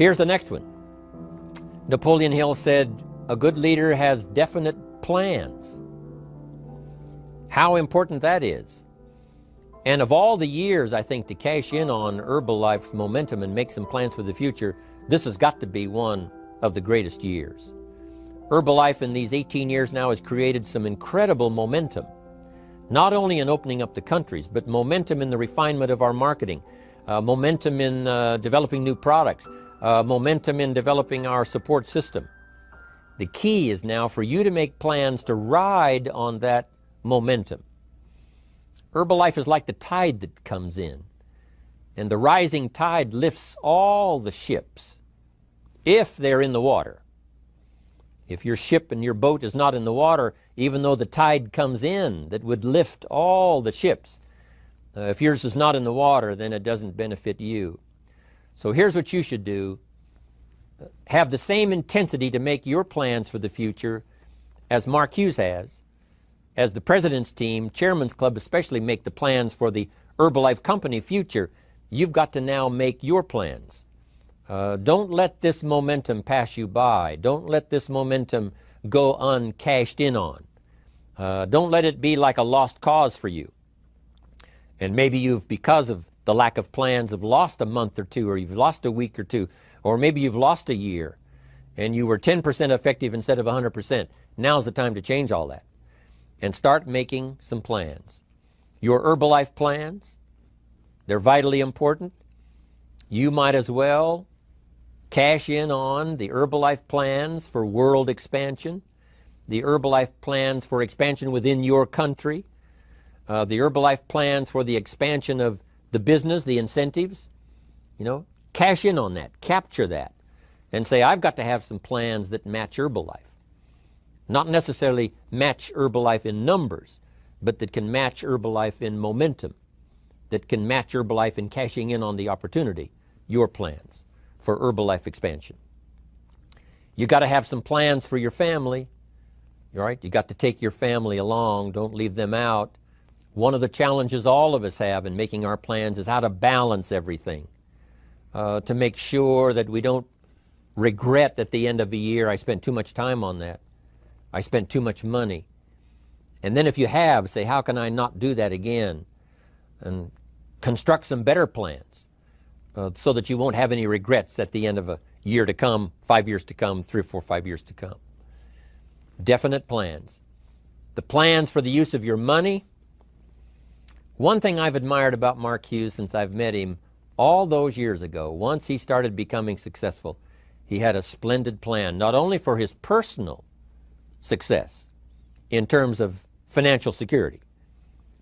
Here's the next one. Napoleon Hill said, a good leader has definite plans. How important that is. And of all the years, I think, to cash in on Herbalife's momentum and make some plans for the future, this has got to be one of the greatest years. Herbalife in these 18 years now has created some incredible momentum, not only in opening up the countries, but momentum in the refinement of our marketing, momentum in developing new products, momentum in developing our support system. The key is now for you to make plans to ride on that momentum. Herbalife is like the tide that comes in, and the rising tide lifts all the ships, if they're in the water. If your ship and your boat is not in the water, even though the tide comes in that would lift all the ships, if yours is not in the water, then it doesn't benefit you. So here's what you should do. Have the same intensity to make your plans for the future as Mark Hughes has, as the President's team, Chairman's Club especially, make the plans for the Herbalife company future. You've got to now make your plans. Don't let this momentum pass you by. Don't let this momentum go uncashed in on. Don't let it be like a lost cause for you. And maybe you've, because of the lack of plans, have lost a month or two, or you've lost a week or two, or maybe you've lost a year, and you were 10% effective instead of 100%. Now's the time to change all that and start making some plans. Your Herbalife plans, they're vitally important. You might as well cash in on the Herbalife plans for world expansion, the Herbalife plans for expansion within your country, the Herbalife plans for the expansion of the business, the incentives. You know, cash in on that, capture that, and say, I've got to have some plans that match Herbalife. Not necessarily match Herbalife in numbers, but that can match Herbalife in momentum, that can match Herbalife in cashing in on the opportunity, your plans for Herbalife expansion. You got to have some plans for your family, all right? You got to take your family along, don't leave them out. One of the challenges all of us have in making our plans is how to balance everything, to make sure that we don't regret at the end of a year, I spent too much time on that. I spent too much money. And then if you have, say, how can I not do that again? And construct some better plans so that you won't have any regrets at the end of a year to come, 5 years to come, 3 or 4, 5 years to come. Definite plans. The plans for the use of your money. One thing I've admired about Mark Hughes since I've met him all those years ago, once he started becoming successful, he had a splendid plan, not only for his personal success in terms of financial security,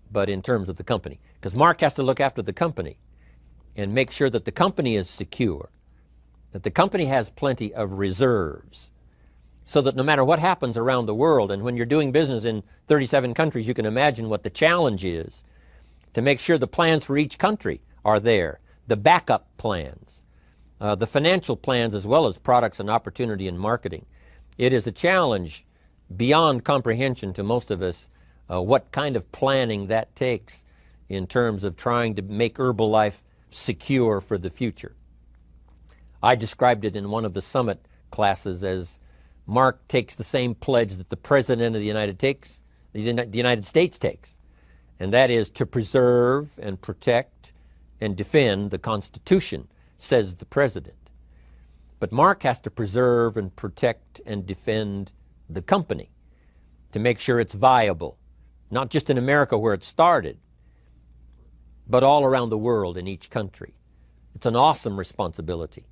but in terms of the company. Because Mark has to look after the company and make sure that the company is secure, that the company has plenty of reserves, so that no matter what happens around the world, and when you're doing business in 37 countries, you can imagine what the challenge is to make sure the plans for each country are there, the backup plans, the financial plans, as well as products and opportunity and marketing. It is a challenge beyond comprehension to most of us, what kind of planning that takes in terms of trying to make Herbalife secure for the future. I described it in one of the summit classes as Mark takes the same pledge that the President of the United States takes, and that is to preserve and protect and defend the Constitution, says the President. But Mark has to preserve and protect and defend the company to make sure it's viable, not just in America where it started, but all around the world in each country. It's an awesome responsibility.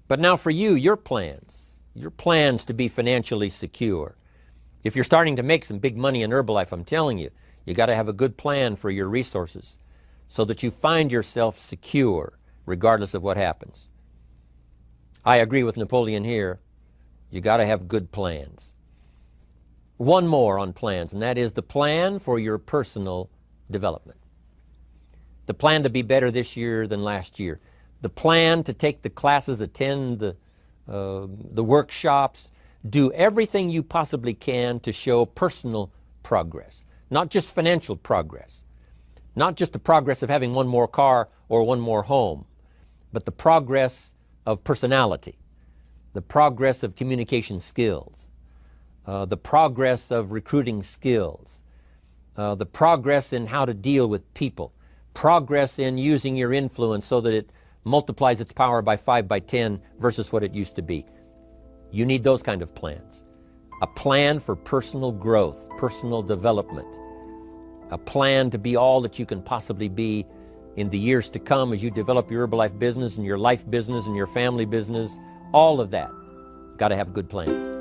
But now for you, your plans to be financially secure. If you're starting to make some big money in Herbalife, I'm telling you, you got to have a good plan for your resources so that you find yourself secure regardless of what happens. I agree with Napoleon here. You got to have good plans. One more on plans, and that is the plan for your personal development. The plan to be better this year than last year. The plan to take the classes, attend the workshops, do everything you possibly can to show personal progress, not just financial progress, not just the progress of having one more car or one more home, but the progress of personality, the progress of communication skills, the progress of recruiting skills, the progress in how to deal with people, progress in using your influence so that it multiplies its power by 5 by 10 versus what it used to be. You need those kind of plans. A plan for personal growth, personal development, a plan to be all that you can possibly be in the years to come as you develop your Herbalife business and your life business and your family business, all of that. Got to have good plans.